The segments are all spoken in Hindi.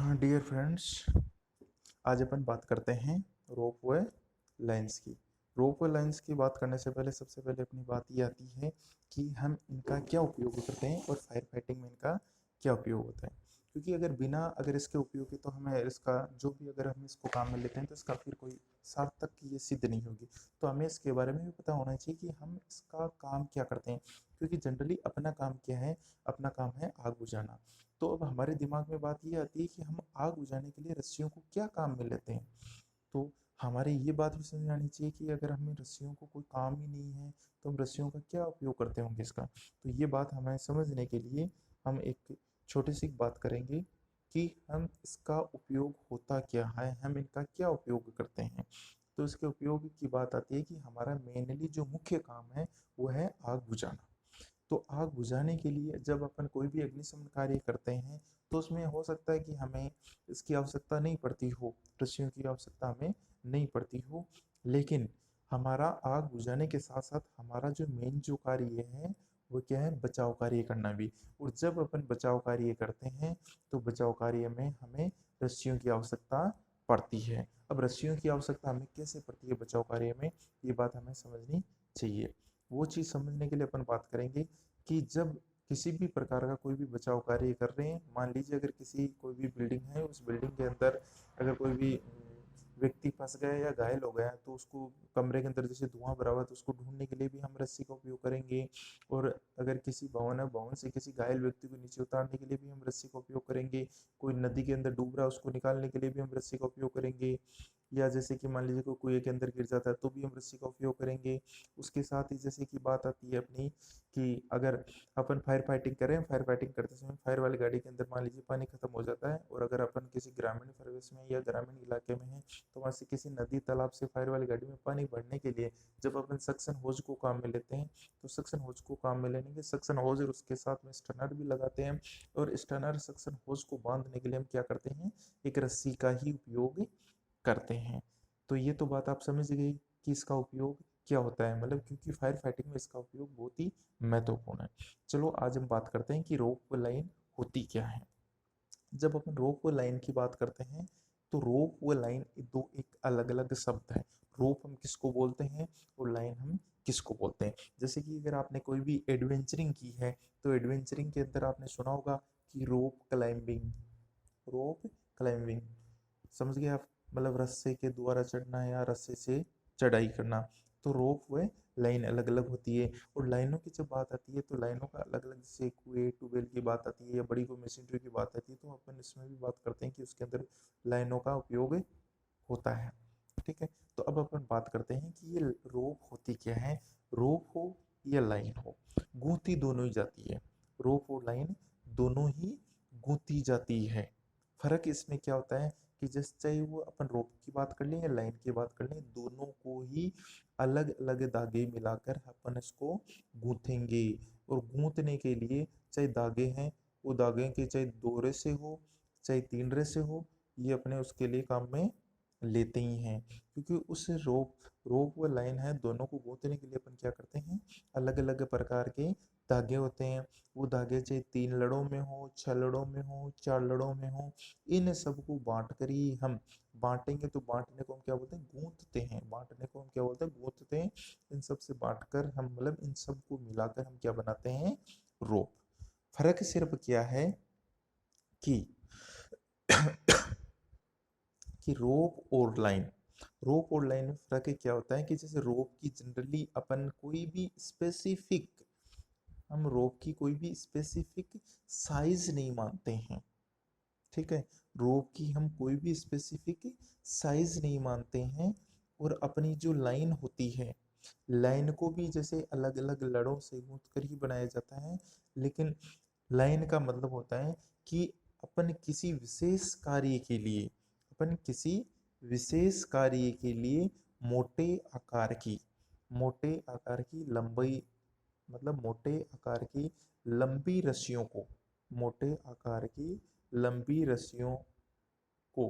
डियर फ्रेंड्स, आज अपन बात करते हैं रोपवे लाइंस की। रोपवे लाइंस की बात करने से पहले सबसे पहले अपनी बात ये आती है कि हम इनका क्या उपयोग करते हैं और फायर फाइटिंग में इनका क्या उपयोग होता है। क्योंकि अगर इसके उपयोग की तो हमें इसका जो भी अगर हम इसको काम में लेते हैं तो इसका फिर कोई सार्थक ये सिद्ध नहीं होगी। तो हमें इसके बारे में भी पता होना चाहिए कि हम इसका काम क्या करते हैं। क्योंकि जनरली अपना काम क्या है, अपना काम है आग बुझाना। तो अब हमारे दिमाग में बात ये आती है कि हम आग बुझाने के लिए रस्सियों को क्या काम में लेते हैं। तो हमारे ये बात भी समझ में आनी चाहिए कि अगर हमें रस्सियों को कोई काम ही नहीं है तो हम रस्सियों का क्या उपयोग करते होंगे इसका। तो ये बात हमें समझने के लिए हम एक छोटी सी बात करेंगे कि हम इसका उपयोग होता क्या है, हम इनका क्या उपयोग करते हैं। तो इसके उपयोग की बात आती है कि हमारा मेनली जो मुख्य काम है वो है आग बुझाना। तो आग बुझाने के लिए जब अपन कोई भी अग्निशमन कार्य करते हैं तो उसमें हो सकता है कि हमें इसकी आवश्यकता नहीं पड़ती हो, रस्सियों की आवश्यकता हमें नहीं पड़ती हो। लेकिन हमारा आग बुझाने के साथ साथ हमारा जो मेन जो कार्य है वो क्या है, बचाव कार्य करना भी। और जब अपन बचाव कार्य करते हैं तो बचाव कार्य में हमें रस्सियों की आवश्यकता पड़ती है। अब रस्सियों की आवश्यकता हमें कैसे पड़ती है बचाव कार्य में, ये बात हमें समझनी चाहिए। वो चीज़ समझने के लिए अपन बात करेंगे कि जब किसी भी प्रकार का कोई भी बचाव कार्य कर रहे हैं, मान लीजिए अगर किसी कोई भी बिल्डिंग है, उस बिल्डिंग के अंदर अगर कोई भी व्यक्ति फंस गया या घायल हो गया तो उसको कमरे के अंदर जैसे धुआं भरा हुआ है तो उसको ढूंढने के लिए भी हम रस्सी का उपयोग करेंगे। और अगर किसी भवन है, भवन से किसी घायल व्यक्ति को नीचे उतारने के लिए भी हम रस्सी का उपयोग करेंगे। कोई नदी के अंदर डूब रहा है उसको निकालने के लिए भी हम रस्सी का उपयोग करेंगे। या जैसे कि मान लीजिए कोई कुएं के अंदर गिर जाता है तो भी हम रस्सी का उपयोग करेंगे। उसके साथ ही जैसे कि बात आती है अपनी कि अगर अपन फायर फाइटिंग करें, फायर फाइटिंग करते समय फायर वाली गाड़ी के अंदर मान लीजिए पानी खत्म हो जाता है और अगर अपन किसी ग्रामीण परिवेश में या ग्रामीण इलाके में है तो वहां से किसी नदी तालाब से फायर वाली गाड़ी में पानी भरने के लिए जब अपन सक्शन होज को काम में लेते हैं तो सक्शन होज को काम में लेने के सक्शन होज और उसके साथ में स्टनर भी लगाते हैं। और स्टनर सक्शन होज को बांधने के लिए हम क्या करते हैं, एक रस्सी का ही उपयोग करते हैं। तो ये तो बात आप समझ गई कि इसका उपयोग क्या होता है, मतलब क्योंकि फायर फाइटिंग में इसका उपयोग बहुत ही महत्वपूर्ण है। चलो आज हम बात करते हैं कि रोप लाइन होती क्या है। जब अपन रोप लाइन की बात करते हैं तो रोप व लाइन दो एक अलग अलग शब्द है। रोप हम किसको बोलते हैं और लाइन हम किसको बोलते हैं। जैसे कि अगर आपने कोई भी एडवेंचरिंग की है तो एडवेंचरिंग के अंदर आपने सुना होगा कि रोप क्लाइंबिंग, रोप क्लाइंबिंग, समझ गए आप, मतलब रस्से के द्वारा चढ़ना या रस्से से चढ़ाई करना। तो रोप व लाइन अलग अलग होती है। और लाइनों की जब बात आती है तो लाइनों का अलग अलग, जैसे कुएं ट्यूबवेल की बात आती है या बड़ी कोई मशीनरी की बात आती है तो अपन इसमें भी बात करते हैं कि उसके अंदर लाइनों का उपयोग होता है। ठीक है, तो अब अपन बात करते हैं कि ये रोप होती क्या है। रोप हो या लाइन हो, गूंथी दोनों ही जाती है। रोप और लाइन दोनों ही गूंथी जाती है। फर्क इसमें क्या होता है कि जैसे चाहे वो अपन रोप की बात कर लें या लाइन की बात कर लें, दोनों को ही अलग अलग धागे मिलाकर अपन इसको गूंथेंगे। और गूंथने के लिए चाहे धागे हैं वो धागे के चाहे दो रेसे हो चाहे तीन रेसे हो, ये अपने उसके लिए काम में लेते ही हैं। क्योंकि उस रोप रोप व लाइन है दोनों को गूंथने के लिए अपन क्या करते हैं, अलग अलग प्रकार के धागे होते हैं। वो धागे चाहे 3 लड़ों में हो, 6 लड़ों में हो, 4 लड़ों में हो, इन सबको बांट कर ही हम बांटेंगे। तो बांटने को हम क्या बोलते हैं, गूंथते हैं। बांटने को हम क्या बोलते हैं, गूंथते हैं। इन सब से बांट कर हम, मतलब इन सबको मिलाकर हम क्या बनाते हैं, रोप। फर्क सिर्फ क्या है कि रोप और लाइन, रोप और लाइन में फर्क क्या होता है कि जैसे रोप की जनरली अपन कोई भी स्पेसिफिक, हम रोप की कोई भी स्पेसिफिक साइज नहीं मानते हैं। ठीक है, रोप की हम कोई भी स्पेसिफिक साइज नहीं मानते हैं। और अपनी जो लाइन होती है, लाइन को भी जैसे अलग अलग लड़ों से गूंथ कर ही बनाया जाता है। लेकिन लाइन का मतलब होता है कि अपन किसी विशेष कार्य के लिए, अपन किसी विशेष कार्य के लिए मोटे आकार की लंबाई, मतलब मोटे आकार की लंबी रस्सियों को, मोटे आकार की लंबी रस्सियों को,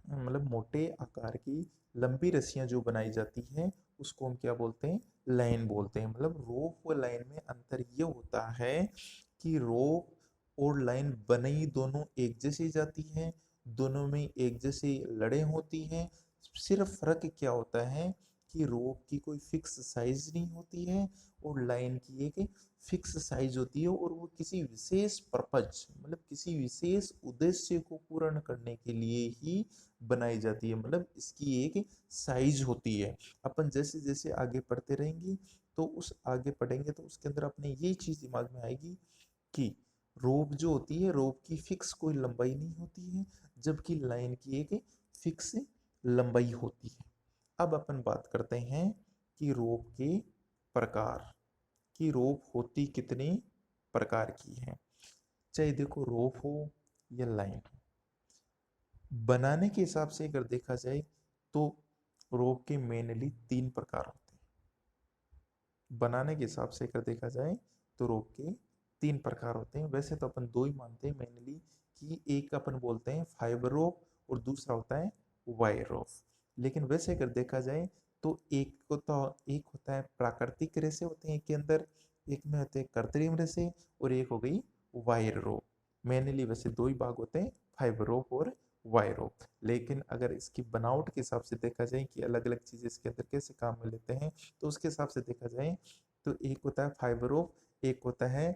मतलब मोटे आकार की लंबी रस्सियां जो बनाई जाती हैं उसको हम क्या बोलते हैं, लाइन बोलते हैं। मतलब रोप व लाइन में अंतर ये होता है कि रोप और लाइन बनाई दोनों एक जैसी जाती है, दोनों में एक जैसी लड़े होती हैं। सिर्फ फर्क क्या होता है कि रोप की कोई फिक्स साइज नहीं होती है और लाइन की एक फिक्स साइज होती है, और वो किसी विशेष पर्पज मतलब किसी विशेष उद्देश्य को पूर्ण करने के लिए ही बनाई जाती है, मतलब इसकी एक साइज होती है। अपन जैसे जैसे आगे पढ़ते रहेंगे तो उस आगे पढ़ेंगे तो उसके अंदर अपने ये चीज दिमाग में आएगी कि रोप जो होती है, रोप की फिक्स कोई लंबाई नहीं होती है, जबकि लाइन की एक फिक्स लंबाई होती है। अब अपन बात करते हैं कि रोप के प्रकार, कि रोप होती कितने प्रकार की है। चाहे देखो रोप हो या लाइन हो, बनाने के हिसाब से अगर देखा जाए तो रोप के मेनली 3 प्रकार होते हैं। बनाने के हिसाब से अगर देखा जाए तो रोप के 3 प्रकार होते हैं। वैसे तो अपन 2 ही मानते हैं मेनली, कि एक अपन बोलते हैं फाइबर रोप और दूसरा होता है वायर रोप। लेकिन वैसे अगर देखा जाए तो एक होता है प्राकृतिक रेसे होते हैं एक के अंदर, एक में होते हैं कृत्रिम रेसे, और एक हो गई वायर रोप। मेनली वैसे 2 ही भाग होते हैं, फाइबर रोप और वायर रोप। लेकिन अगर इसकी बनावट के हिसाब से देखा जाए कि अलग अलग चीजें इसके अंदर कैसे काम में लेते हैं, तो उसके हिसाब से देखा जाए तो एक होता है फाइबर रोप, एक होता है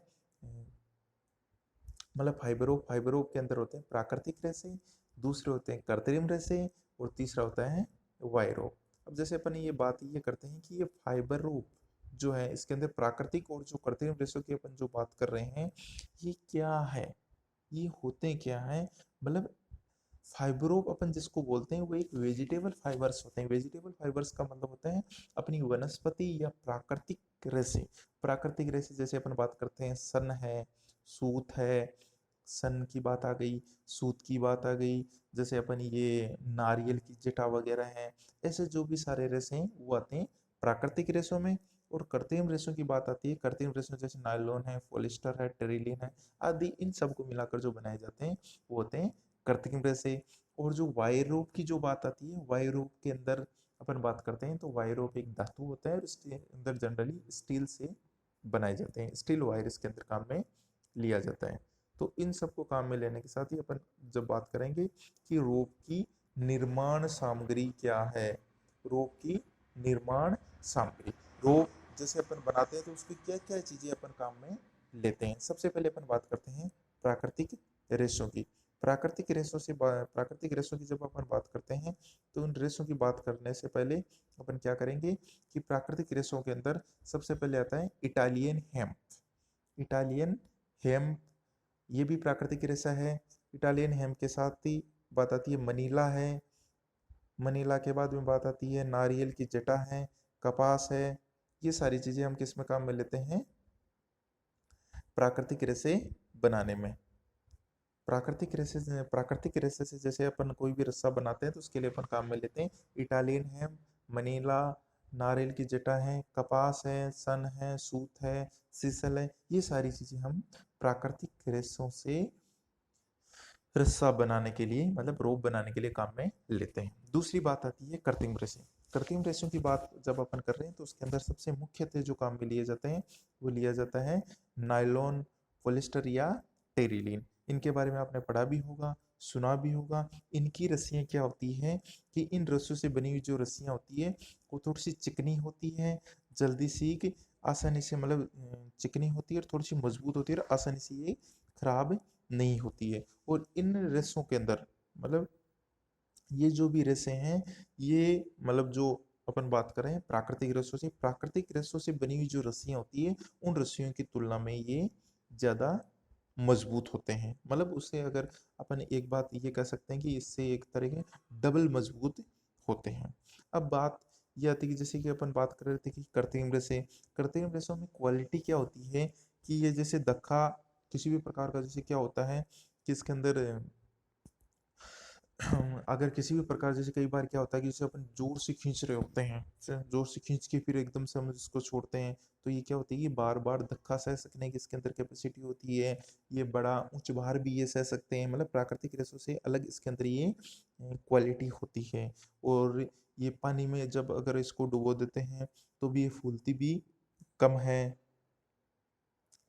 मतलब फाइबर रोप के अंदर होते हैं प्राकृतिक रेसे, दूसरे होते हैं कृत्रिम रेसे, और तीसरा होता है वायर रोप। अब जैसे अपन ये बात ये करते हैं कि ये फाइबर रोप जो है इसके अंदर प्राकृतिक और जो कृत्रिम रेशों की अपन जो बात कर रहे हैं, ये क्या है, ये होते क्या है। मतलब फाइब्रोप अपन जिसको बोलते हैं वो एक वेजिटेबल फाइबर्स होते हैं। वेजिटेबल फाइबर्स का मतलब होता है अपनी वनस्पति या प्राकृतिक रेसे। प्राकृतिक रेसे जैसे अपन बात करते हैं सन है, सूत है, सन की बात आ गई, सूत की बात आ गई, जैसे अपन ये नारियल की जटा वगैरह हैं, ऐसे जो भी सारे रेसे हैं वो आते हैं प्राकृतिक रेशों में। और कृत्रिम रेशों की बात आती है, कृत्रिम रेशों जैसे नायलॉन है, पॉलिस्टर है, टेरिलिन है आदि, इन सबको मिलाकर जो बनाए जाते हैं वो होते हैं कृत्रिम रेशे। और जो वायर रोप की जो बात आती है, वायर रोप के अंदर अपन बात करते हैं तो वायर रोप एक धातु होता है और इसके अंदर जनरली स्टील से बनाए जाते हैं, स्टील वायर इसके अंदर काम में लिया जाता है। तो इन सबको काम में लेने के साथ ही अपन जब बात करेंगे कि रोप की निर्माण सामग्री क्या है, रोप की निर्माण सामग्री, रोप जैसे अपन बनाते हैं तो उसकी क्या क्या चीजें अपन काम में लेते हैं। सबसे पहले अपन बात करते हैं प्राकृतिक रेशों की। प्राकृतिक रेशों की जब अपन बात करते हैं तो उन रेशों की बात करने से पहले अपन क्या करेंगे कि प्राकृतिक रेशों के अंदर सबसे पहले आता है इटालियन हेम्प। इटालियन हेम्प ये भी प्राकृतिक रेशा है। इटालियन हेम्प के साथ ही बात आती है मनीला है, मनीला के बाद में बात आती है नारियल की जटा है, कपास है। ये सारी चीजें हम किस में काम में लेते हैं, प्राकृतिक रेशे बनाने में। प्राकृतिक रेशे से जैसे अपन कोई भी रस्सा बनाते हैं तो उसके लिए अपन काम में लेते हैं इटालियन है, मनीला, नारियल की जटा है, कपास है, सन है, सूत है, सीसल है। ये सारी चीजें हम प्राकृतिक रेशों से रस्सा बनाने के लिए मतलब रोप बनाने के लिए काम में लेते हैं। दूसरी बात आती है कृत्रिम रेशे। कृत्रिम रेशों की बात जब अपन कर रहे हैं तो उसके अंदर सबसे मुख्यतः जो काम में लिए जाते हैं वो लिया जाता है नायलॉन, पॉलिस्टर या टेरिलीन। इनके बारे में आपने पढ़ा भी होगा, सुना भी होगा। इनकी रस्सियाँ क्या होती हैं कि इन रस्सियों से बनी हुई जो रस्सियाँ होती है वो थोड़ी सी चिकनी होती है, जल्दी सी आसानी से मतलब चिकनी होती है और थोड़ी सी मजबूत होती है और आसानी से ये खराब नहीं होती है। और इन रेसों के अंदर मतलब ये जो भी रेसे हैं ये मतलब जो अपन बात कर रहे हैं प्राकृतिक रेसों से, प्राकृतिक रेसों से बनी हुई जो रस्सियां होती है उन रस्सियों की तुलना में ये ज्यादा मजबूत होते हैं। मतलब उससे अगर अपन एक बात ये कह सकते हैं कि इससे एक तरह के डबल मजबूत होते हैं। अब बात ये आती है कि जैसे कि अपन बात कर रहे थे कि कृत्रिम रेसे, कृत्रिम रेसों में क्वालिटी क्या होती है कि ये जैसे दखा किसी भी प्रकार का जैसे क्या होता है कि इसके अंदर अगर किसी भी प्रकार जैसे कई बार क्या होता है कि जैसे अपन जोर से खींच रहे होते हैं, जोर से खींच के फिर एकदम से हम इसको छोड़ते हैं तो ये क्या होता है, ये बार बार धक्का सह सकने की इसके अंदर कैपेसिटी होती है। ये बड़ा उच्च भार भी ये सह सकते हैं, मतलब प्राकृतिक रेशों से अलग इसके अंदर ये क्वालिटी होती है। और ये पानी में जब अगर इसको डुबो देते हैं तो भी ये फूलती भी कम है।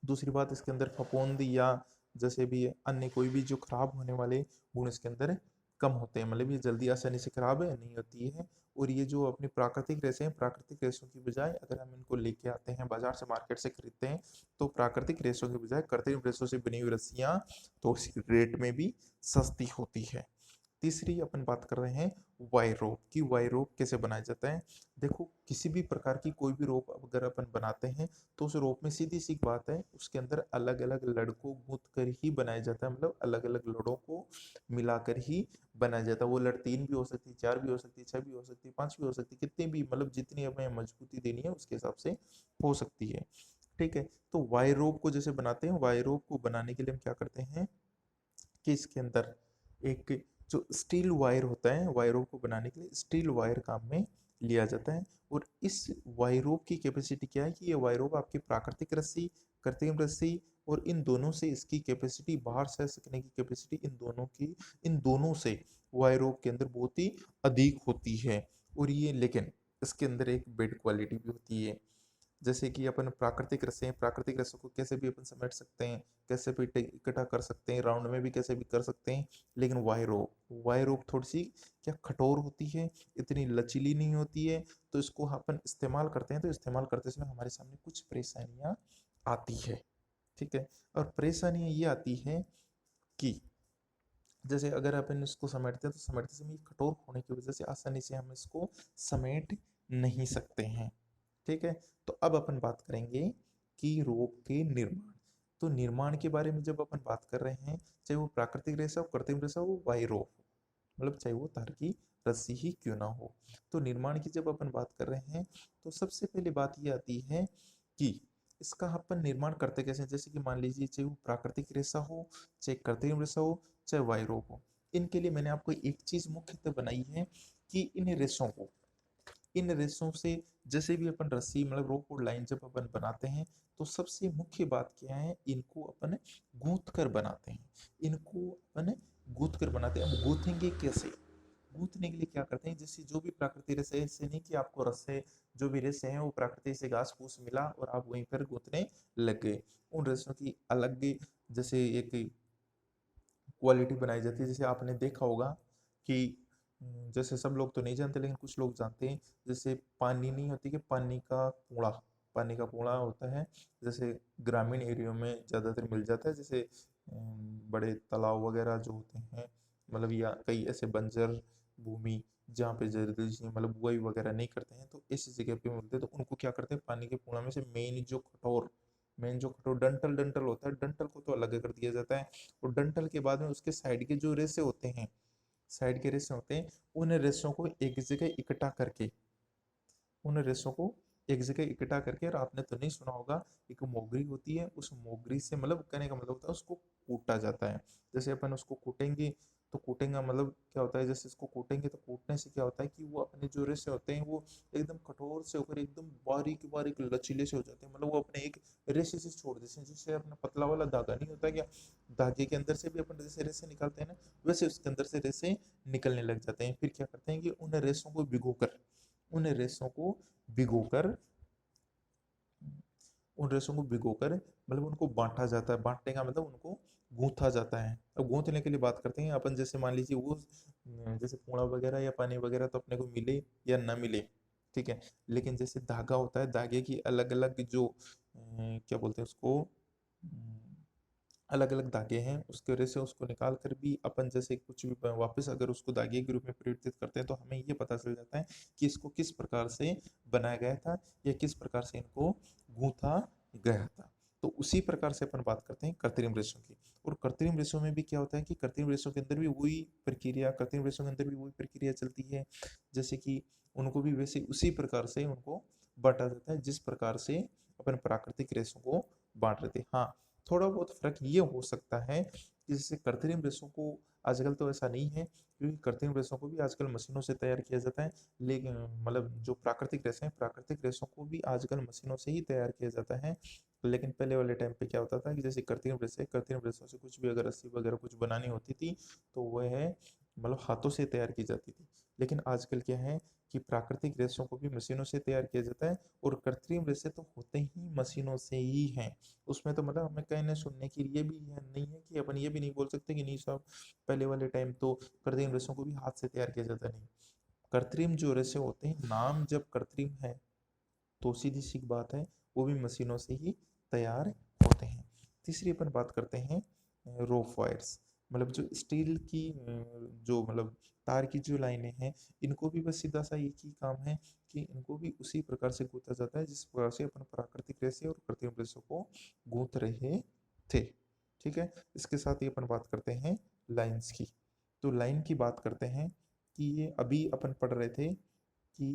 दूसरी बात इसके अंदर फफूंद या जैसे भी अन्य कोई भी जो खराब होने वाले गुण इसके अंदर कम होते हैं, मतलब ये जल्दी आसानी से खराब नहीं होती है। और ये जो अपनी प्राकृतिक रेसे हैं, प्राकृतिक रेसों की बजाय अगर हम इनको लेके आते हैं बाजार से, मार्केट से खरीदते हैं, तो प्राकृतिक रेसों की बजाय कृत्रिम रेसों से बनी हुई रस्सियां तो रेट में भी सस्ती होती है। तीसरी अपन बात कर रहे हैं वायर रोप की। वायर रोप कैसे बनाया जाता है? देखो, किसी भी प्रकार की कोई भी रोप अगर अपन बनाते हैं तो उस रोप में सीधी सी बात है, उसके अंदर अलग अलग लड़ को गूंथ कर ही बनाया जाता है, मतलब अलग अलग लड़ों को मिलाकर ही बनाया जाता है। वो लड़ 3 भी हो सकती है, 4 भी हो सकती है, 6 भी हो सकती है, 5 भी हो सकती है, कितनी भी, मतलब जितनी हमें मजबूती देनी है उसके हिसाब से हो सकती है। ठीक है, तो वायर रोप को जैसे बनाते हैं, वायर रोप को बनाने के लिए हम क्या करते हैं कि इसके अंदर एक जो स्टील वायर होता है, वायर रोप को बनाने के लिए स्टील वायर काम में लिया जाता है। और इस वायर रोप की कैपेसिटी क्या है कि ये वायर रोप आपकी प्राकृतिक रस्सी, कृत्रिम रस्सी, और इन दोनों से इसकी कैपेसिटी, बाहर सह सकने की कैपेसिटी इन दोनों से वायर रोप के अंदर बहुत ही अधिक होती है। और ये लेकिन इसके अंदर एक बेड क्वालिटी भी होती है। जैसे कि अपन प्राकृतिक रस्से हैं, प्राकृतिक रस्सों को कैसे भी अपन समेट सकते हैं, कैसे भी इकट्ठा कर सकते हैं, राउंड में भी कैसे भी कर सकते हैं। लेकिन वायर रोप थोड़ी सी क्या कठोर होती है, इतनी लचीली नहीं होती है। तो इसको अपन इस्तेमाल करते हैं, तो इस्तेमाल करते समय हमारे सामने कुछ परेशानियां आती है। ठीक है, और परेशानियां ये आती है कि जैसे अगर अपन इसको समेटते हैं तो समेटते समय ये कठोर होने की वजह से आसानी से हम इसको समेट नहीं सकते हैं। ठीक है, तो अब अपन बात करेंगे कि रोप के निर्माण। तो निर्माण के बारे में जब अपन बात कर रहे हैं, चाहे वो प्राकृतिक रेशा हो, कृत्रिम रेशा हो, वायर रोप हो, मतलब चाहे वो तार की रस्सी ही क्यों ना हो, तो निर्माण की जब अपन बात कर रहे हैं तो सबसे पहले बात ये आती है कि इसका अपन निर्माण करते कैसे हैं। जैसे कि मान लीजिए, चाहे वो प्राकृतिक रेशा हो, चाहे कृत्रिम रेशा हो, चाहे वायर रोप हो, इनके लिए मैंने आपको एक चीज मुख्यतः बनाई है कि इन रेसों से जैसे भी अपन रस्सी, मतलब रोप और लाइन जब अपन बनाते हैं तो सबसे मुख्य बात क्या है, इनको अपन गूंथ कर बनाते हैं। इनको अपन गूंथ कर बनाते हैं। अब गूंथेंगे कैसे? गूंथने के लिए क्या करते हैं, जैसे जो भी प्राकृतिक रेसे, इससे नहीं कि आपको रस्से, जो भी रेसे हैं वो प्राकृतिक से घास फूस मिला और आप वहीं पर गूंथने लग गए। उन रेसों की अलग जैसे एक क्वालिटी बनाई जाती है। जैसे आपने देखा होगा कि जैसे सब लोग तो नहीं जानते लेकिन कुछ लोग जानते हैं, जैसे पानी नहीं होती कि पानी का कूड़ा होता है, जैसे ग्रामीण एरियो में ज़्यादातर मिल जाता है। जैसे बड़े तालाब वगैरह जो होते हैं, मतलब या कई ऐसे बंजर भूमि जहाँ पे जल्दी से मतलब बुआई वगैरह नहीं करते हैं, तो ऐसी जगह पे मिलते हैं। तो उनको क्या करते हैं, पानी के कुआं में से मेन जो कठोर डंठल डंठल होता है, डंठल को तो अलग कर दिया जाता है। और डंठल के बाद में उसके साइड के जो रेसे होते हैं, साइड के रेसे होते हैं, उन रेसों को एक जगह इकट्ठा करके उन रेसों को एक जगह इकट्ठा करके, और आपने तो नहीं सुना होगा, एक मोगरी होती है, उस मोगरी से, मतलब कहने का मतलब होता है उसको कूटा जाता है। जैसे अपन उसको कूटेंगे तो कूटेंगे, मतलब क्या होता है, जैसे इसको कूटेंगे तो कूटने से क्या होता है कि वो अपने जो रेसे होते हैं वो एकदम कठोर से होकर एकदम बारीक बारीक लचीले से हो जाते हैं। मतलब वो अपने एक रेसे से छोड़ देते हैं, जैसे अपना पतला वाला धागा नहीं होता क्या, धागे के अंदर से भी अपन जैसे रेसे निकालते हैं ना, वैसे उसके अंदर से रेसे निकलने लग जाते हैं। फिर क्या करते हैं कि उन रेसों को भिगोकर उन रेसों को भिगोकर मतलब उनको बांटा जाता है। बांटने का मतलब उनको गूंथा जाता है। अब गूंथने के लिए बात करते हैं अपन, जैसे मान लीजिए वो जैसे कूड़ा वगैरह या पानी वगैरह तो अपने को मिले या ना मिले, ठीक है, लेकिन जैसे धागा होता है, धागे की अलग अलग जो क्या बोलते हैं उसको, अलग अलग धागे हैं, उसके वजह से उसको निकाल कर भी अपन जैसे कुछ भी वापस अगर उसको धागे के रूप में परिवर्तित करते हैं तो हमें ये पता चल जाता है कि इसको किस प्रकार से बनाया गया था या किस प्रकार से इनको गूंथा गया था। तो उसी प्रकार से अपन बात करते हैं कृत्रिम रेशों की। और कृत्रिम रेशों में भी क्या होता है कि कृत्रिम रेशों के अंदर भी वही प्रक्रिया कृत्रिम रेशों के अंदर भी वही प्रक्रिया चलती है। जैसे कि उनको भी वैसे उसी प्रकार से उनको बांटा जाता है जिस प्रकार से अपन प्राकृतिक रेशों को बांट रहे थे। हाँ, थोड़ा बहुत फर्क ये हो सकता है कि जैसे कृत्रिम रेशों को आजकल तो ऐसा नहीं है, क्योंकि कृत्रिम रेशों को भी आजकल मशीनों से तैयार किया जाता है। लेकिन मतलब जो प्राकृतिक रेशे हैं, प्राकृतिक रेशों को भी आजकल मशीनों से ही तैयार किया जाता है। लेकिन पहले वाले टाइम पे क्या होता था कि जैसे कृत्रिम रेशों से कुछ भी अगर रस्सी वगैरह कुछ बनानी होती थी तो वह मतलब हाथों से तैयार की जाती थी। लेकिन आजकल क्या है कि प्राकृतिक रेशों को भी मशीनों से तैयार किया जाता है, और कृत्रिम रेशे तो होते ही मशीनों से ही हैं। उसमें तो मतलब हमें कहने सुनने के लिए भी नहीं है कि अपन ये भी नहीं बोल सकते कि नहीं साहब पहले वाले टाइम तो कृत्रिम रेशों को भी हाथ से तैयार किया जाता नहीं। कृत्रिम जो रेशे होते हैं, नाम जब कृत्रिम है तो सीधी सी बात है वो भी मशीनों से ही तैयार होते हैं। तीसरी अपन बात करते हैं रोप वायर्स, मतलब जो स्टील की जो मतलब तार की जो लाइनें हैं, इनको भी बस सीधा सा एक ही काम है कि इनको भी उसी प्रकार से गूंथा जाता है जिस प्रकार से अपन प्राकृतिक रेशे और कृत्रिम रेशों को गूंथ रहे थे। ठीक है, इसके साथ ही अपन बात करते हैं लाइंस की। तो लाइन की बात करते हैं कि ये अभी अपन पढ़ रहे थे कि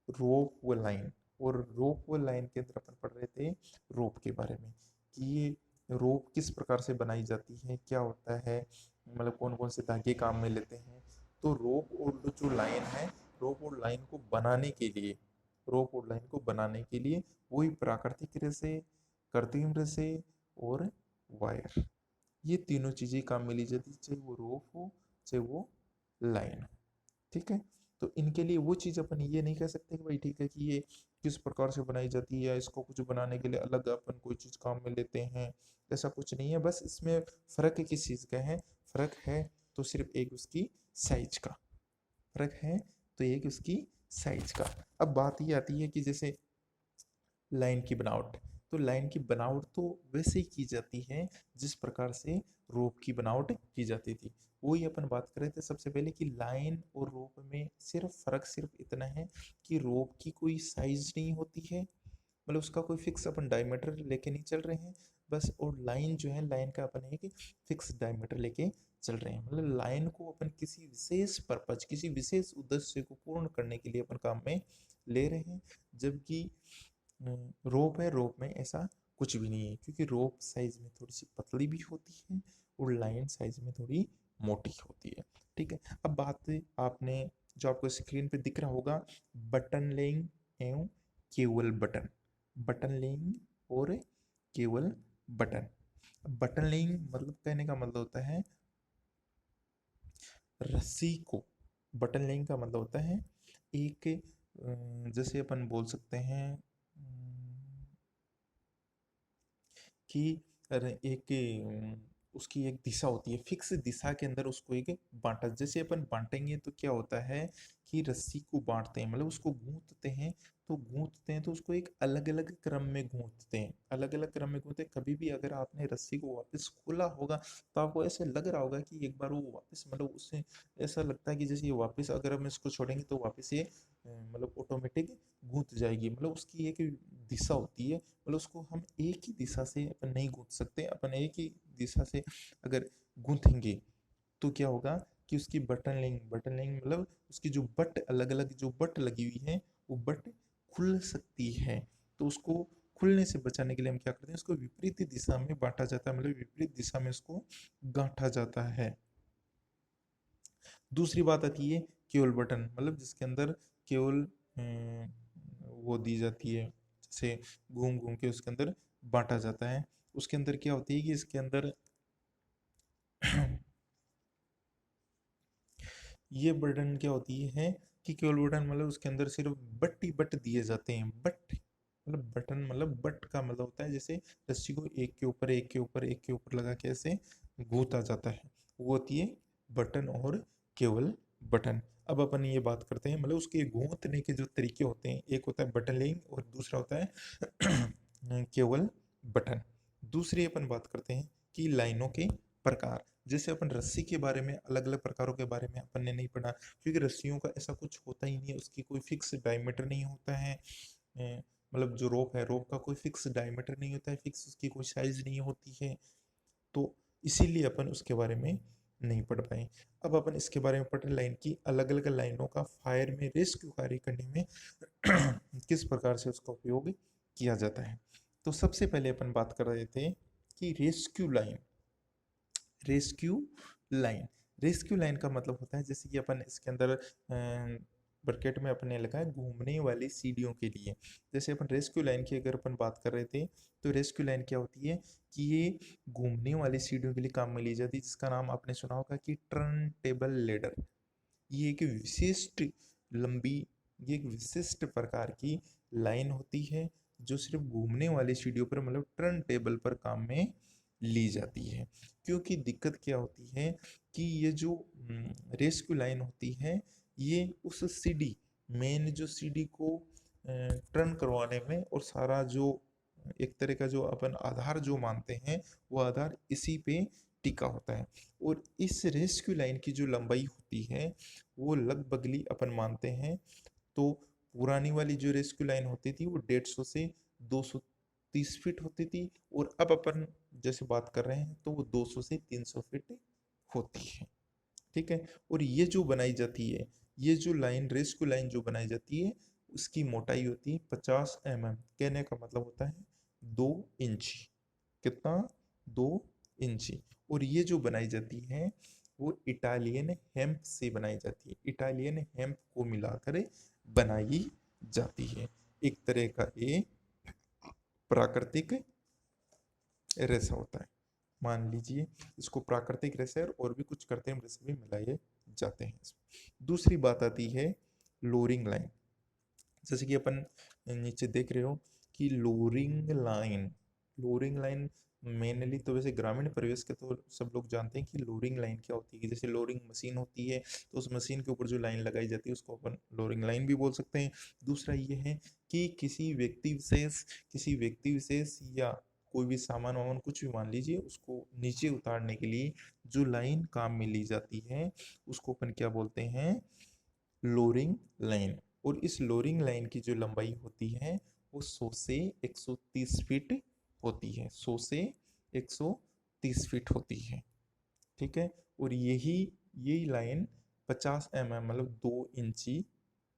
रोप व लाइन, और रोप व लाइन के अंदर अपन पढ़ रहे थे रोप के बारे में कि ये रोप किस प्रकार से बनाई जाती है, क्या होता है, मतलब कौन कौन से धागे काम में लेते हैं। तो रोप और जो लाइन है, रोप और लाइन को बनाने के लिए, रोप और लाइन को बनाने के लिए वही प्राकृतिक रेशे, कृत्रिम रेशे और वायर, ये तीनों चीजें काम में ली जाती है, चाहे वो रोप हो चाहे वो लाइन हो। ठीक है, तो इनके लिए वो चीज अपन ये नहीं कह सकते कि भाई ठीक है कि ये किस प्रकार से बनाई जाती है या इसको कुछ बनाने के लिए अलग अपन कोई चीज काम में लेते हैं, ऐसा कुछ नहीं है। बस इसमें फर्क किस चीज का है, फर्क है तो सिर्फ एक उसकी साइज का फर्क है, तो एक उसकी साइज का। अब बात ये आती है कि जैसे लाइन की बनावट, तो लाइन की बनावट तो वैसे ही की जाती है जिस प्रकार से रोप की बनावट की जाती थी। वही अपन बात कर रहे थे सबसे पहले कि लाइन और रोप में सिर्फ फर्क सिर्फ इतना है कि रोप की कोई साइज नहीं होती है, मतलब उसका कोई फिक्स अपन डायमीटर लेके नहीं चल रहे हैं बस, और लाइन जो है लाइन का अपन एक फिक्स डायमीटर लेके चल रहे हैं, मतलब लाइन को अपन किसी विशेष पर्पज, किसी विशेष उद्देश्य को पूर्ण करने के लिए अपन काम में ले रहे हैं। जबकि रोप है, रोप में ऐसा कुछ भी नहीं है, क्योंकि रोप साइज में थोड़ी सी पतली भी होती है और लाइन साइज में थोड़ी मोटी होती है। ठीक है, अब बात आपने जो आपको स्क्रीन पे दिख रहा होगा बटन लेइंग एवं केबल बटन, बटन लेइंग और केबल बटन। बटन लेइंग मतलब कहने का मतलब होता है रस्सी को, बटन लेइंग का मतलब होता है एक जैसे अपन बोल सकते हैं कि अरे एक उसकी एक दिशा होती है, फिक्स दिशा के अंदर उसको एक बांटा, जैसे अपन बांटेंगे तो क्या होता है कि रस्सी को बांटते हैं, मतलब उसको गूंथते हैं, तो गूंथते हैं तो उसको एक अलग अलग क्रम में गूंथते हैं, अलग अलग क्रम में गूंथते हैं। कभी भी अगर आपने रस्सी को वापस खोला होगा तो आपको ऐसे लग रहा होगा कि एक बार वो वापस, मतलब उससे ऐसा लगता है कि जैसे ये वापस अगर हम इसको छोड़ेंगे तो वापस ये मतलब ऑटोमेटिक गूंथ जाएगी, मतलब उसकी एक दिशा होती है, मतलब उसको हम एक ही दिशा से अपन नहीं गूंथ सकते। अपन एक ही दिशा से अगर गूंथेंगे तो क्या होगा कि उसकी बटन लिंग मतलब उसकी जो बट अलग अलग जो बट लगी हुई है वो बट खुल सकती है, तो उसको खुलने से बचाने के लिए हम क्या करते हैं, उसको विपरीत दिशा में बांटा जाता है, मतलब विपरीत दिशा में उसको गांठा जाता है। दूसरी बात आती है केवल बटन, मतलब जिसके अंदर केवल वो दी जाती है, जैसे घूम घूम के उसके अंदर बांटा जाता है। उसके अंदर क्या होती है कि इसके अंदर ये बटन क्या होती है कि केवल बटन मतलब उसके अंदर सिर्फ बट ही बट दिए जाते हैं। बट मतलब बटन, मतलब बट का मतलब होता है जैसे रस्सी को एक के ऊपर एक के ऊपर एक के ऊपर लगा के ऐसे गूंथा जाता है, वो होती है बटन और केवल बटन। अब अपन ये बात करते हैं, मतलब उसके गूंथने के जो तरीके होते हैं, एक होता है बटन लेइंग और दूसरा होता है केवल बटन। दूसरी अपन बात करते हैं कि लाइनों के प्रकार, जैसे अपन रस्सी के बारे में अलग अलग प्रकारों के बारे में अपन ने नहीं पढ़ा, क्योंकि रस्सियों का ऐसा कुछ होता ही नहीं है, उसकी कोई फिक्स डायमीटर नहीं होता है। मतलब जो रोप है, रोप का कोई फिक्स डायमीटर नहीं होता है, फिक्स उसकी कोई साइज नहीं होती है, तो इसीलिए अपन उसके बारे में नहीं पढ़ पाए। अब अपन इसके बारे में पढ़ रहे लाइन की अलग अलग लाइनों का फायर में रेस्क्यू कार्य करने में किस प्रकार से उसका उपयोग किया जाता है। तो सबसे पहले अपन बात कर रहे थे कि rescue line, rescue line, rescue line का मतलब होता है जैसे कि अपन इसके अंदर ब्रैकेट में अपने लगा है घूमने वाली सीढ़ियों के लिए। जैसे अपन रेस्क्यू लाइन की अगर अपन बात कर रहे थे तो रेस्क्यू लाइन क्या होती है कि ये घूमने वाली सीढ़ियों के लिए काम में ली जाती है, जिसका नाम आपने सुना होगा कि टर्न टेबल लेडर। ये एक विशिष्ट लंबी, ये एक विशिष्ट प्रकार की लाइन होती है जो सिर्फ घूमने वाली सीढ़ियों पर मतलब टर्न टेबल पर काम में ली जाती है। क्योंकि दिक्कत क्या होती है कि ये जो रेस्क्यू लाइन होती है ये उस सीढ़ी, मेन जो सीढ़ी को टर्न करवाने में और सारा जो एक तरह का जो अपन आधार जो मानते हैं वो आधार इसी पे टिका होता है। और इस रेस्क्यू लाइन की जो लंबाई होती है वो लगभगली अपन मानते हैं तो पुरानी वाली जो रेस्क्यू लाइन होती थी वो 150 से 230 फीट होती थी, और अब अपन जैसे बात कर रहे हैं तो वो 200 से 300 फीट होती है। ठीक है। और ये जो बनाई जाती है, ये जो लाइन रेस्क्यू लाइन जो बनाई जाती है उसकी मोटाई होती है 50 mm। कहने का मतलब होता है 2 इंची। कितना? 2 इंची। और ये जो बनाई जाती है वो इटालियन हेम्प से बनाई जाती है, इटालियन हेम्प को मिलाकर बनाई जाती है। एक तरह का ये प्राकृतिक रेशा होता है। मान लीजिए इसको प्राकृतिक रेशा और भी कुछ कृत्रिम रेशे भी मिलाए जाते हैं इसमें। दूसरी बात आती है लोरिंग लाइन। जैसे कि अपन नीचे देख रहे हो कि लोरिंग लाइन मेनली तो वैसे ग्रामीण परिवेश के तो सब लोग जानते हैं कि लोरिंग लाइन क्या होती है। जैसे लोरिंग मशीन होती है तो उस मशीन के ऊपर जो लाइन लगाई जाती है उसको अपन लोरिंग लाइन भी बोल सकते हैं। दूसरा ये है कि किसी व्यक्ति विशेष या कोई भी सामान वामान कुछ भी मान लीजिए उसको नीचे उतारने के लिए जो लाइन काम में ली जाती है उसको अपन क्या बोलते हैं? लोरिंग लाइन। और इस लोरिंग लाइन की जो लंबाई होती है वो 100 से 130 फीट होती है, 100 से 130 फीट होती है। ठीक है। और यही लाइन 50 mm मतलब 2 इंची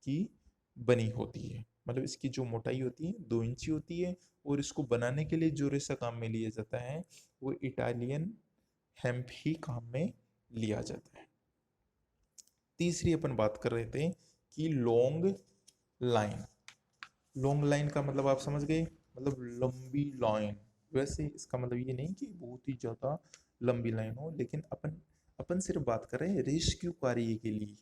की बनी होती है। मतलब इसकी जो मोटाई होती है 2 इंची होती है। और इसको बनाने के लिए जो रेशा काम में लिया जाता है वो इटालियन हेम्प ही काम में लिया जाता है। तीसरी अपन बात कर रहे थे कि लॉन्ग लाइन। लॉन्ग लाइन का मतलब आप समझ गए, मतलब लंबी लाइन। वैसे इसका मतलब ये नहीं कि बहुत ही ज्यादा लंबी लाइन हो, लेकिन अपन अपन सिर्फ बात कर रहे हैं रेस्क्यू कार्य के लिए।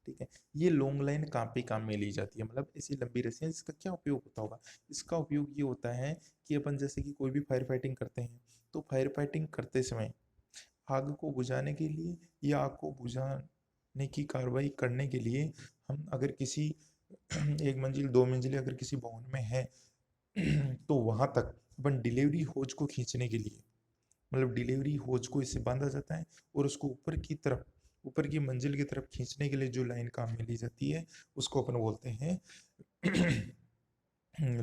ठीक है। ये लॉन्ग लाइन कहाँ पे काम में ली जाती है, मतलब ऐसी लंबी रस्सियाँ, इसका क्या उपयोग होता होगा? इसका उपयोग ये होता है कि अपन जैसे कि कोई भी फायर फाइटिंग करते हैं तो फायर फाइटिंग करते समय आग को बुझाने के लिए या आग को बुझाने की कार्रवाई करने के लिए हम अगर किसी एक मंजिल 2 मंजिल अगर किसी भवन में है तो वहां तक अपन डिलीवरी होज को खींचने के लिए, मतलब डिलीवरी होज को इससे बांधा जाता है और उसको ऊपर की तरफ, ऊपर की मंजिल की तरफ खींचने के लिए जो लाइन काम में ली जाती है उसको अपन बोलते हैं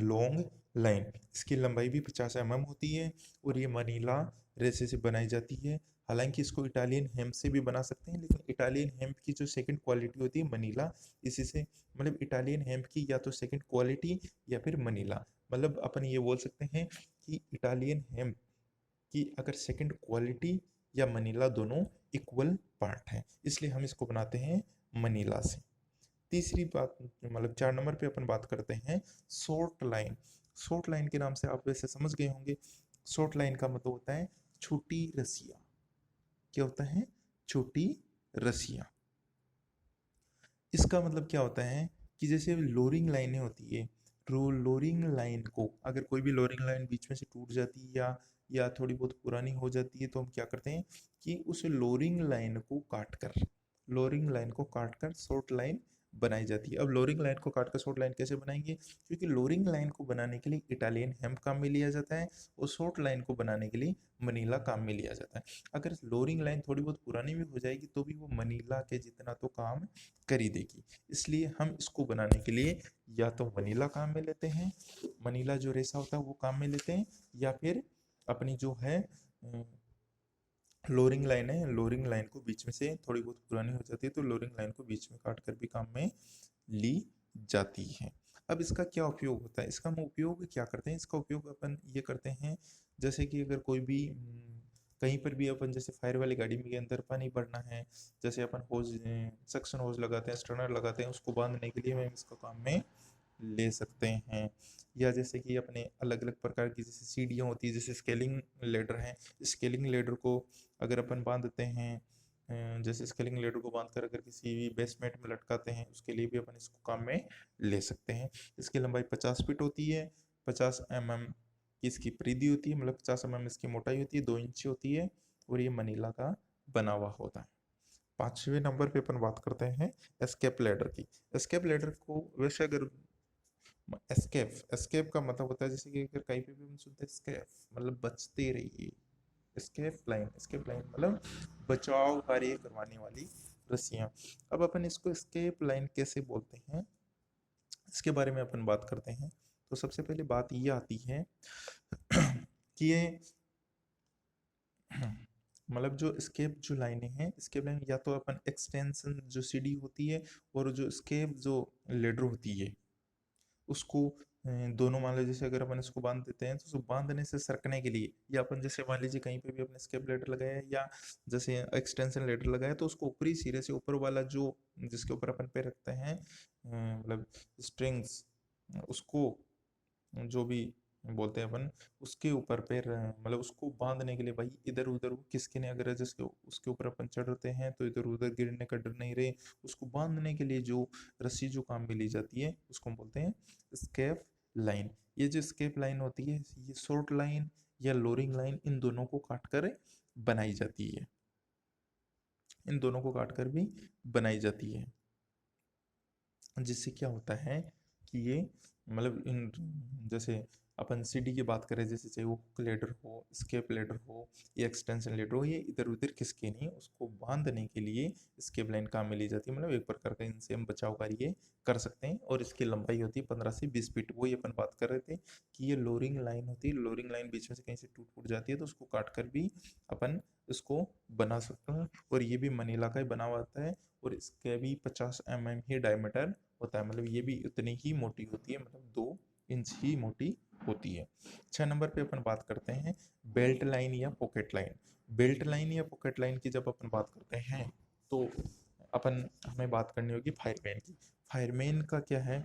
लॉन्ग लाइन। इसकी लंबाई भी 50 mm होती है और ये मनीला रेसे से बनाई जाती है। हालांकि इसको इटालियन हेम्प से भी बना सकते हैं, लेकिन इटालियन हेम्प की जो सेकंड क्वालिटी होती है मनीला, इसी से मतलब इटालियन हेम्प की या तो सेकंड क्वालिटी या फिर मनीला, मतलब अपन ये बोल सकते हैं कि इटालियन हेम्प की अगर सेकंड क्वालिटी या मनीला दोनों इक्वल पार्ट हैं, इसलिए हम इसको बनाते हैं मनीला से। तीसरी बात मतलब 4 नंबर पे अपन बात करते हैं शॉर्ट लाइन। शॉर्ट लाइन के नाम से आप वैसे समझ गए होंगे। शॉर्ट लाइन का मतलब होता है छोटी रस्सियां। क्या होता है? छोटी रस्सियां। इसका मतलब क्या होता है कि जैसे लोरिंग लाइनें होती है, लोरिंग लाइन को अगर कोई भी लोरिंग लाइन बीच में से टूट जाती है या थोड़ी बहुत पुरानी हो जाती है तो हम क्या करते हैं कि उस लोरिंग लाइन को काटकर शॉर्ट लाइन बनाई जाती है। अब लोरिंग लाइन को काटकर शॉर्ट लाइन कैसे बनाएंगे? क्योंकि लोरिंग लाइन को बनाने के लिए इटालियन हेम्प काम में लिया जाता है और शॉर्ट लाइन को बनाने के लिए मनीला काम में लिया जाता है। अगर लोरिंग लाइन थोड़ी बहुत पुरानी भी हो जाएगी तो भी वो मनीला के जितना तो काम कर ही देगी। इसलिए हम इसको बनाने के लिए या तो मनीला काम में लेते हैं, मनीला जो रेशा होता है वो काम में लेते हैं, या फिर अपनी जो है लोरिंग लाइन है, लोरिंग लाइन को बीच में से थोड़ी बहुत पुरानी हो जाती है तो लोरिंग लाइन को बीच में काट कर भी काम में ली जाती है। अब इसका क्या उपयोग होता है? इसका हम उपयोग क्या करते हैं? इसका उपयोग अपन ये करते हैं जैसे कि अगर कोई भी कहीं पर भी अपन जैसे फायर वाली गाड़ी में के अंदर पानी भरना है, जैसे अपन होज सक्शन होज लगाते हैं, स्टर्नर लगाते हैं, उसको बांधने के लिए हम इसका काम में ले सकते हैं। या जैसे कि अपने अलग अलग प्रकार की जैसे सीढ़ियाँ होती है, जैसे स्केलिंग लेडर हैं, स्केलिंग लेडर को अगर अपन बांधते हैं जैसे स्केलिंग लेडर को बांधकर अगर किसी भी बेसमेंट में लटकाते हैं, उसके लिए भी अपन इसको काम में ले सकते हैं। इसकी लंबाई 50 फीट होती है, 50 mm की इसकी परिधि होती है, मतलब 50 mm इसकी मोटाई होती है, 2 इंच होती है, और ये मनीला का बना हुआ होता है। 5वें नंबर पे अपन बात करते हैं एस्केप लैडर की। एस्केप लैडर को वैसे अगर एस्केप एस्केप का मतलब होता है, जैसे कि अगर कहीं पे भी हम सुनते हैं एस्केप मतलब बचते रहिए, एस्केप लाइन मतलब बचाव कार्य करवाने वाली रस्सियां। अब अपन इसको एस्केप लाइन कैसे बोलते हैं, इसके बारे में अपन बात करते हैं। तो सबसे पहले बात ये आती है कि ये मतलब जो स्केप जो लाइनें हैं, स्केप लाइन या तो अपन एक्सटेंशन जो सीडी होती है और जो स्केप जो लेडर होती है उसको दोनों मान लो, जैसे अगर अपन इसको बांध देते हैं तो उसको बांधने से सरकने के लिए, या अपन जैसे मान लीजिए कहीं पे भी अपने स्केप लेडर लगाया है या जैसे एक्सटेंशन लेडर लगाया तो उसको ऊपरी सिरे से ऊपर वाला जो जिसके ऊपर अपन पे रखते हैं मतलब स्ट्रिंग्स, उसको जो भी बोलते हैं अपन, उसके ऊपर पैर मतलब उसको बांधने के लिए भाई इधर उधर किसके अगर जैसे उसके ऊपर अपन चढ़ते हैं तो इधर उधर गिरने का डर नहीं रहे, उसको बांधने के लिए जो रस्सी जो काम में ली जाती है उसको हम बोलते हैं स्केप लाइन। ये जो स्केप लाइन होती है ये शॉर्ट लाइन या लोरिंग लाइन इन दोनों को काट कर बनाई जाती है, इन दोनों को काट कर भी बनाई जाती है। जिससे क्या होता है कि ये मतलब इन जैसे अपन सीडी की बात करें, जैसे चाहे वो हुक लेडर हो, स्केप लेडर हो या एक्सटेंशन लेडर हो, ये इधर उधर किसके नहीं, उसको बांधने के लिए स्केप लाइन काम में ली जाती है। मतलब एक प्रकार का इनसे हम बचाव कार्य कर सकते हैं, और इसकी लंबाई होती है 15 से 20 फीट। वही अपन बात कर रहे थे कि ये लोरिंग लाइन होती है, लोरिंग लाइन बीच में से कहीं से टूट फूट जाती है तो उसको काट कर भी अपन इसको बना सकते हैं, और ये भी मनीला का ही बना हुआ आता है, और इसका भी 50 mm ही डायमीटर होता है, मतलब ये भी उतनी ही मोटी होती है, मतलब 2 इंच ही मोटी होती है। 6 नंबर पे अपन बात करते हैं बेल्ट लाइन या पॉकेट लाइन। बेल्ट लाइन या पॉकेट लाइन की जब अपन बात करते हैं तो अपन हमें बात करनी होगी फायरमैन की। फायरमैन का क्या है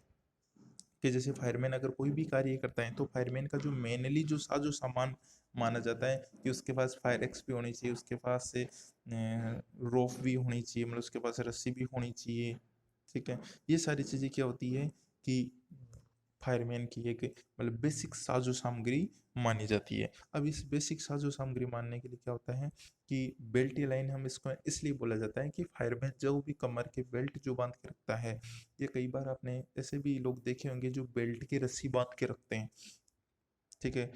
कि जैसे फायरमैन अगर कोई भी कार्य करता है तो फायरमैन का जो मेनली जो साजो सामान माना जाता है कि उसके पास फायर एक्स भी होनी चाहिए, उसके पास से रोप भी होनी चाहिए, मतलब उसके पास रस्सी भी होनी चाहिए। ठीक है, ये सारी चीज़ें क्या होती है कि फायरमैन की एक मतलब बेसिक साजो सामग्री मानी जाती है। अब इस बेसिक साजो सामग्री मानने के लिए क्या होता है कि बेल्ट या लाइन हम इसको इसलिए बोला जाता है कि फायरमैन जो भी कमर के बेल्ट जो बांध के रखता है, ये कई बार आपने ऐसे भी लोग देखे होंगे जो बेल्ट की रस्सी बांध के रखते हैं। ठीक है,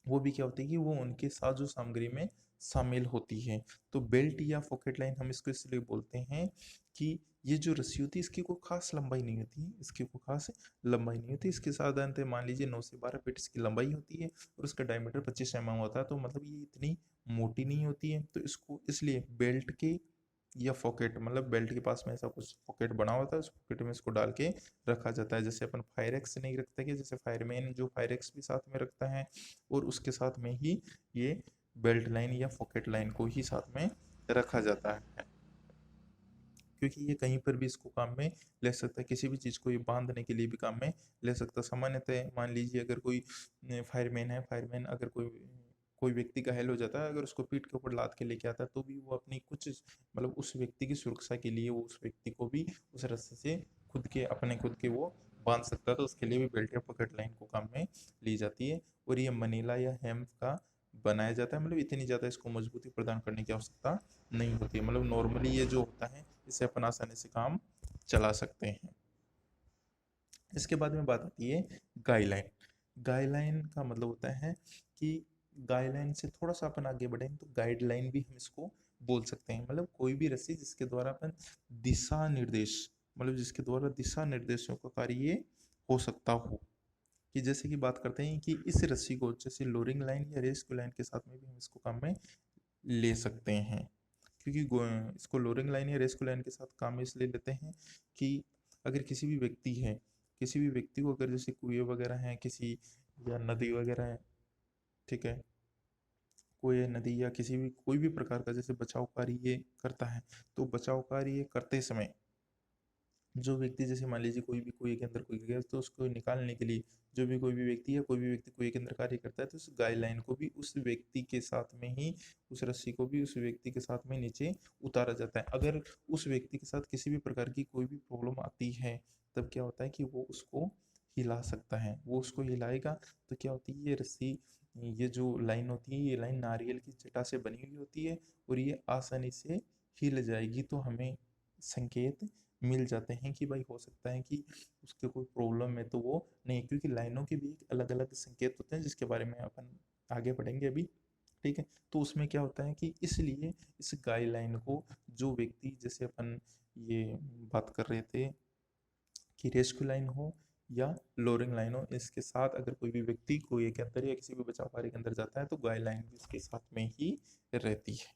वो भी क्या होती है कि वो उनके साजो सामग्री में शामिल होती है। तो बेल्ट या पॉकेट लाइन हम इसको इसलिए बोलते हैं कि ये जो रस्सी होती है इसकी कोई खास लंबाई नहीं होती, इसकी कोई खास लंबाई नहीं होती। इसके साधारणतः मान लीजिए 9 से 12 फीट इसकी लंबाई होती है, और उसका डायमीटर 25 mm होता है, तो मतलब ये इतनी मोटी नहीं होती है। तो इसको इसलिए बेल्ट के या पॉकेट मतलब बेल्ट के पास में ऐसा कुछ पॉकेट बना होता है, उस पॉकेट में इसको डाल के रखा जाता है। जैसे अपन फायर एक्स नहीं रखते कि जैसे फायरमैन जो फायर एक्स भी साथ में रखता है, और उसके साथ में ही ये बेल्ट लाइन या पॉकेट लाइन को ही साथ में रखा जाता है, क्योंकि ये कहीं पर भी इसको काम में ले सकता है, किसी भी चीज़ को ये बांधने के लिए भी काम में ले सकता है। सामान्यतः मान लीजिए अगर कोई फायरमैन है, फायरमैन अगर कोई कोई व्यक्ति घायल हो जाता है, अगर उसको पीठ के ऊपर लाद के लेके आता है तो भी वो अपनी कुछ मतलब उस व्यक्ति की सुरक्षा के लिए वो उस व्यक्ति को भी उस रस्से से खुद के वो बांध सकता है, तो उसके लिए भी बेल्ट या पॉकेट लाइन को काम में ली जाती है। और ये मनीला या हेम्प का बनाया जाता है, मतलब इतनी ज़्यादा इसको मजबूती प्रदान करने की आवश्यकता नहीं होती है, मतलब नॉर्मली ये जो होता है इससे अपन आसानी से काम चला सकते हैं। इसके बाद में बात आती है गाइडलाइन। गाइडलाइन का मतलब होता है कि गाइडलाइन से थोड़ा सा अपन आगे बढ़ें तो गाइडलाइन भी हम इसको बोल सकते हैं, मतलब कोई भी रस्सी जिसके द्वारा अपन दिशा निर्देश मतलब जिसके द्वारा दिशा निर्देशों का कार्य हो सकता हो। कि जैसे कि बात करते हैं कि इस रस्सी को जैसे लोरिंग लाइन या रेस्क्यू लाइन के साथ में भी हम इसको काम में ले सकते हैं, क्योंकि इसको लोरिंग लाइन या रेस्क्यू लाइन के साथ काम में इसलिए लेते हैं कि अगर किसी भी व्यक्ति को अगर जैसे कुएं वगैरह हैं किसी या नदी वगैरह है, ठीक है, कुएं नदी या किसी भी कोई भी प्रकार का जैसे बचाव कार्य करता है, तो बचाव कार्य करते समय जो व्यक्ति जैसे मान लीजिए कोई भी कुएं के अंदर कोई गया तो उसको निकालने के लिए जो भी कोई भी व्यक्ति या कोई भी व्यक्ति कुएं के अंदर कार्य करता है तो उस गाइडलाइन को भी उस व्यक्ति के साथ में ही उस रस्सी को भी उस व्यक्ति के साथ में नीचे उतारा जाता है। अगर उस व्यक्ति के साथ किसी भी प्रकार की कोई भी प्रॉब्लम आती है तब क्या होता है कि वो उसको हिला सकता है। वो उसको हिलाएगा तो क्या होती है, ये रस्सी, ये जो लाइन होती है ये लाइन नारियल की जटा से बनी हुई होती है और ये आसानी से हिल जाएगी। तो हमें संकेत मिल जाते हैं कि भाई हो सकता है कि उसके कोई प्रॉब्लम है तो वो नहीं, क्योंकि लाइनों के भी एक अलग अलग संकेत होते हैं जिसके बारे में अपन आगे पढ़ेंगे अभी। ठीक है, तो उसमें क्या होता है कि इसलिए इस गाइडलाइन को जो व्यक्ति, जैसे अपन ये बात कर रहे थे कि रेस्क्यू लाइन हो या लोअरिंग लाइन हो, इसके साथ अगर कोई भी व्यक्ति कोई के अंदर या किसी भी बचाव कार्य के अंदर जाता है तो गाइडलाइन भी इसके साथ में ही रहती है।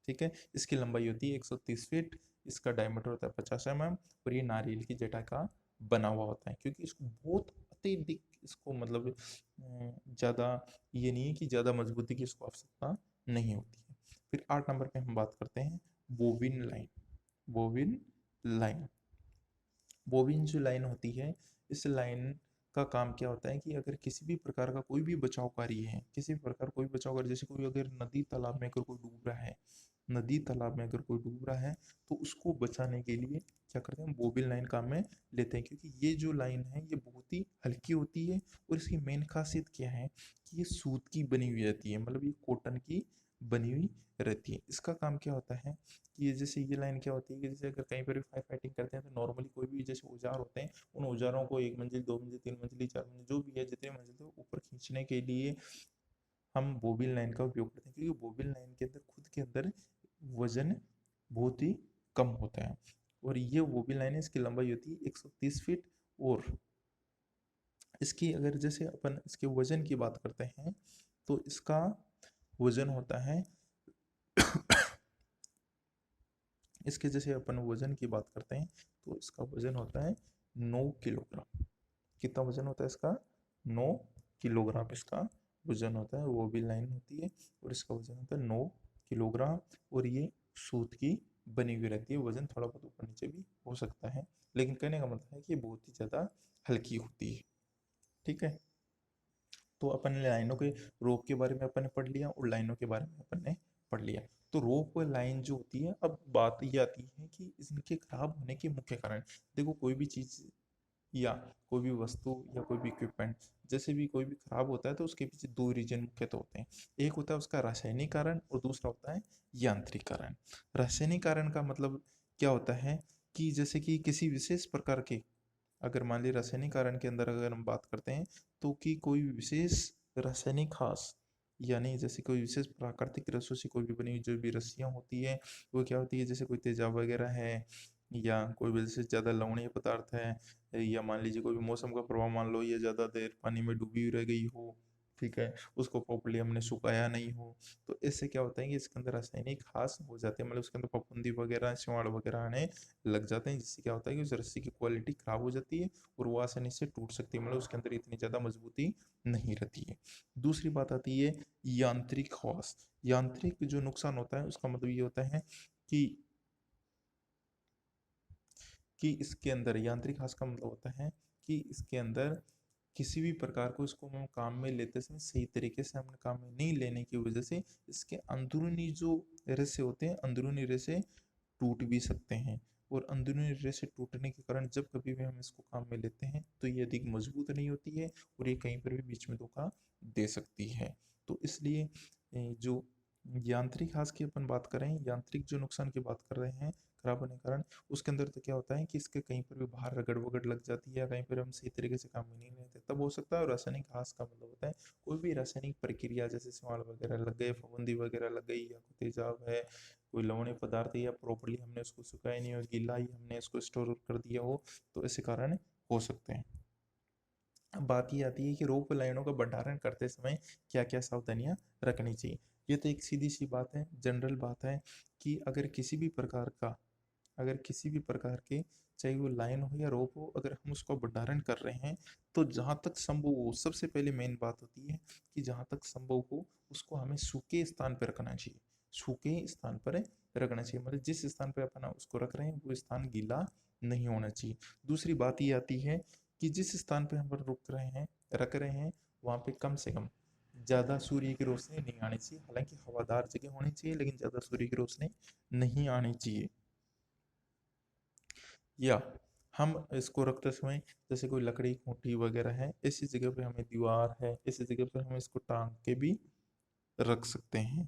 ठीक है, इसकी लंबाई होती है 130 फीट, इसका डायमीटर होता है 50 mm और ये नारियल की जटा का बना हुआ होता है, क्योंकि इसको बहुत अत्यधिक इसको मतलब ज़्यादा ये नहीं है कि ज़्यादा मजबूती की इसको आवश्यकता नहीं होती है। फिर 8 नंबर पे हम बात करते हैं bobbin line. Bobbin line, bobbin जो लाइन होती है, इस लाइन का काम क्या होता है कि अगर किसी भी प्रकार का कोई भी बचाव कार्य है, किसी भी प्रकार कोई बचाव कार्य, जैसे कोई अगर नदी तालाब में अगर कोई डूब रहा है, नदी तालाब में अगर कोई डूब रहा है तो उसको बचाने के लिए क्या करते हैं, बोबिन लाइन काम में लेते हैं। क्योंकि ये जो लाइन है ये बहुत ही हल्की होती है और इसकी मेन खासियत क्या है कि ये सूत की बनी हुई रहती है, मतलब ये कॉटन की बनी हुई रहती है। इसका काम क्या होता है कि ये जैसे ये लाइन क्या होती है कि जैसे अगर कहीं पर भी फायर फाइटिंग करते हैं तो नॉर्मली कोई भी जैसे औजार होते हैं, उन औजारों को 1 मंजिल 2 मंजिल 3 मंजिल 4 मंजिल जो भी है जितने मंजिल थे ऊपर खींचने के लिए हम बोबिन लाइन का उपयोग करते हैं, क्योंकि बोबिन लाइन के अंदर खुद के अंदर वजन बहुत ही कम होता है। और ये बोबिन लाइन है, इसकी लंबाई होती है 130 फीट और इसकी अगर जैसे अपन इसके वजन की बात करते हैं तो इसका वजन होता है इसके जैसे अपन वजन की बात करते हैं तो इसका वजन होता है 9 किलोग्राम। कितना वजन होता है इसका? 9 किलोग्राम इसका वजन होता है। वो भी लाइन होती है और इसका वजन होता है 9 किलोग्राम और ये सूत की बनी हुई रहती है। वजन थोड़ा बहुत ऊपर नीचे भी हो सकता है, लेकिन कहने का मतलब है कि ये बहुत ही ज़्यादा हल्की होती है। ठीक है, तो अपन ने लाइनों के रोप के बारे में अपन ने पढ़ लिया और लाइनों के बारे में अपन ने पढ़ लिया। तो रोप लाइन जो होती है, अब बात ये आती है कि इनके खराब होने के मुख्य कारण। देखो कोई भी चीज़ या कोई भी वस्तु या कोई भी इक्विपमेंट जैसे भी कोई भी खराब होता है तो उसके पीछे दो रीजन मुख्यतः होते हैं। एक होता है उसका रासायनिक कारण और दूसरा होता है यांत्रिक कारण। रासायनिक कारण का मतलब क्या होता है कि जैसे कि किसी विशेष प्रकार के, अगर मान लीजिए रासायनिक कारण के अंदर अगर हम बात करते हैं तो कि कोई विशेष रासायनिक घास, यानी जैसे कोई विशेष प्राकृतिक रसों से कोई भी बनी हुई जो भी रस्सियाँ होती है वो क्या होती है, जैसे कोई तेजाब वगैरह है या कोई वजह से ज़्यादा लवणीय पदार्थ है या मान लीजिए कोई भी मौसम का प्रभाव, मान लो ये ज़्यादा देर पानी में डूबी हुई रह गई हो, ठीक है, उसको प्रॉपर्ली हमने सुखाया नहीं हो, तो इससे क्या होता है कि इसके अंदर रासायनिक घास हो जाते हैं, मतलब उसके अंदर फफूंदी वगैरह सिवाड़ वगैरह आने लग जाते हैं, जिससे क्या होता है कि उस रस्सी की क्वालिटी खराब हो जाती है और वो आसानी से टूट सकती है, मतलब उसके अंदर इतनी ज़्यादा मजबूती नहीं रहती है। दूसरी बात आती है यांत्रिक घास। यांत्रिक जो नुकसान होता है उसका मतलब ये होता है कि इसके अंदर यांत्रिक घास का मतलब होता है कि इसके अंदर किसी भी प्रकार को इसको हम काम में लेते समय सही तरीके से हमने काम में नहीं लेने की वजह से इसके अंदरूनी जो रेसे होते हैं, अंदरूनी रेसे टूट भी सकते हैं और अंदरूनी रेसे टूटने के कारण जब कभी भी हम इसको काम में लेते हैं तो ये अधिक मजबूत नहीं होती है और ये कहीं पर भी बीच में धोखा दे सकती है। तो इसलिए जो यांत्रिक घास की अपन बात करें, यांत्रिक जो नुकसान की बात कर रहे हैं खराब होने के कारण, उसके अंदर तो क्या होता है कि इसके कहीं पर भी बाहर रगड़ वगड़ लग जाती है या कहीं पर हम सही तरीके से काम में नहीं लेते तब हो सकता है। और रासायनिक घास का मतलब होता है कोई भी रासायनिक प्रक्रिया, जैसे सिवाड़ वगैरह लग गए, फफूंदी वगैरह लग गई या कोई तेजाब है, कोई लवणीय पदार्थ है या प्रॉपर्ली हमने उसको सुखाया नहीं हो, गीला ही हमने इसको स्टोर कर दिया हो, तो ऐसे कारण हो सकते हैं। अब बात ये आती है कि रोप लाइनों का भंडारण करते समय क्या क्या सावधानियां रखनी चाहिए। ये तो एक सीधी सी बात है, जनरल बात है कि अगर किसी भी प्रकार के, चाहे वो लाइन हो या रोप हो, अगर हम उसका भंडारण कर रहे हैं तो जहाँ तक संभव हो, सबसे पहले मेन बात होती है कि जहाँ तक संभव हो उसको हमें सूखे स्थान पर रखना चाहिए। सूखे स्थान पर रखना चाहिए, मतलब जिस स्थान पे अपन उसको रख रहे हैं वो स्थान गीला नहीं होना चाहिए। दूसरी बात ये आती है कि जिस स्थान पे हम रुक रहे हैं रख रहे हैं वहाँ पे कम से कम ज़्यादा सूर्य की रोशनी नहीं आनी चाहिए। हालांकि हवादार जगह होनी चाहिए लेकिन ज़्यादा सूर्य की रोशनी नहीं आनी चाहिए। या हम इसको रखते समय जैसे कोई लकड़ी खूंटी वगैरह है, ऐसी जगह पे हमें दीवार है, ऐसी जगह पे हम इसको टांग के भी रख सकते हैं।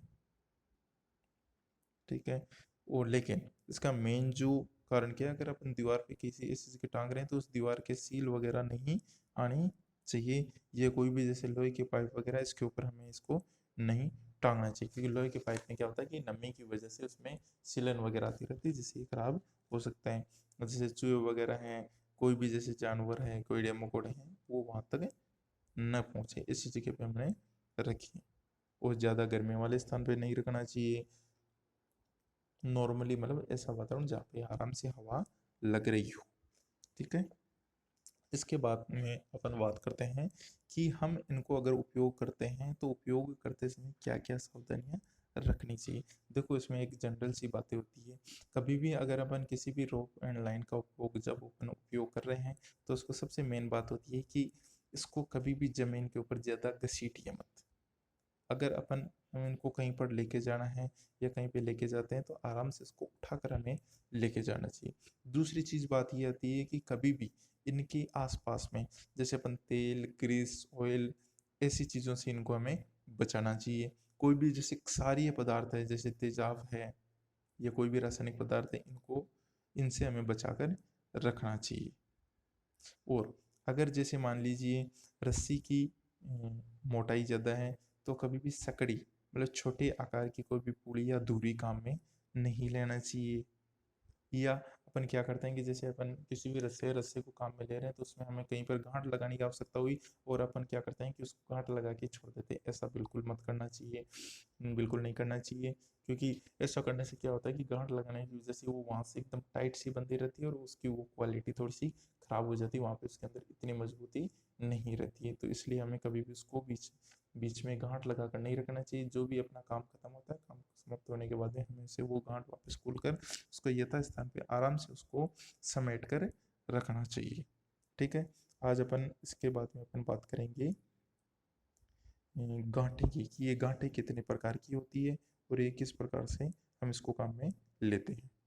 ठीक है। और लेकिन इसका मेन जो कारण क्या है, अगर अपन दीवार पे किसी ऐसी जगह टांग रहे हैं तो उस दीवार के सील वगैरह नहीं आनी चाहिए। ये कोई भी जैसे लोहे के पाइप वगैरह इसके ऊपर हमें इसको नहीं टांगना चाहिए, क्योंकि लोहे के पाइप में क्या होता है कि नमी की वजह से उसमें सीलन वगैरह आती रहती है जिससे ये खराब हो सकता है। जैसे चूहे वगैरह हैं, कोई भी जैसे जानवर है, कोई कीड़े मकोड़े हैं, वो वहाँ तक न पहुँचे, इसी जगह पे हमने रखी। और ज़्यादा गर्मी वाले स्थान पे नहीं रखना चाहिए। नॉर्मली मतलब ऐसा वातावरण जहाँ पे आराम से हवा लग रही हो। ठीक है। इसके बाद में अपन बात करते हैं कि हम इनको अगर उपयोग करते हैं तो उपयोग करते समय क्या क्या सावधानियां रखनी चाहिए। देखो इसमें एक जनरल सी बातें होती है, कभी भी अगर अपन किसी भी रोप एंड लाइन का उपयोग जब अपन उपयोग कर रहे हैं तो उसको सबसे मेन बात होती है कि इसको कभी भी जमीन के ऊपर ज़्यादा घसीटिए मत। अगर अपन हम इनको कहीं पर लेके जाना है या कहीं पे लेके जाते हैं तो आराम से इसको उठाकर हमें लेके जाना चाहिए। दूसरी चीज़ बात ये आती है कि कभी भी इनके आसपास में जैसे अपन तेल ग्रीस ऑयल ऐसी चीज़ों से इनको हमें बचाना चाहिए। कोई भी जैसे क्षारीय पदार्थ है जैसे तेजाब है या कोई भी रासायनिक पदार्थ है, इनको इनसे हमें बचाकर रखना चाहिए। और अगर जैसे मान लीजिए रस्सी की मोटाई ज़्यादा है तो कभी भी सकड़ी मतलब छोटे आकार की कोई भी पुड़ी या धुरी काम में नहीं लेना चाहिए। या अपन क्या करते हैं कि जैसे अपन किसी भी रस्से को काम में ले रहे हैं तो उसमें हमें कहीं पर गांठ लगाने की आवश्यकता हुई और अपन क्या करते हैं कि उसको गांठ लगा के छोड़ देते हैं। ऐसा बिल्कुल मत करना चाहिए, बिल्कुल नहीं करना चाहिए, क्योंकि ऐसा करने से क्या होता है कि गांठ लगाने की वजह से वो वहाँ से एकदम टाइट सी बंधी रहती है और उसकी वो क्वालिटी थोड़ी सी खराब हो जाती है, वहाँ पे उसके अंदर इतनी मजबूती नहीं रहती है। तो इसलिए हमें कभी भी उसको बीच बीच में गांठ लगा कर नहीं रखना चाहिए। जो भी अपना काम खत्म होता है, काम समाप्त होने के बाद में हमें से वो गांठ वापस खोलकर उसको यथास्थान पे आराम से उसको समेट कर रखना चाहिए। ठीक है। आज अपन इसके बाद में अपन बात करेंगे गांठे की, कि ये गांठे कितने प्रकार की होती है और ये किस प्रकार से हम इसको काम में लेते हैं।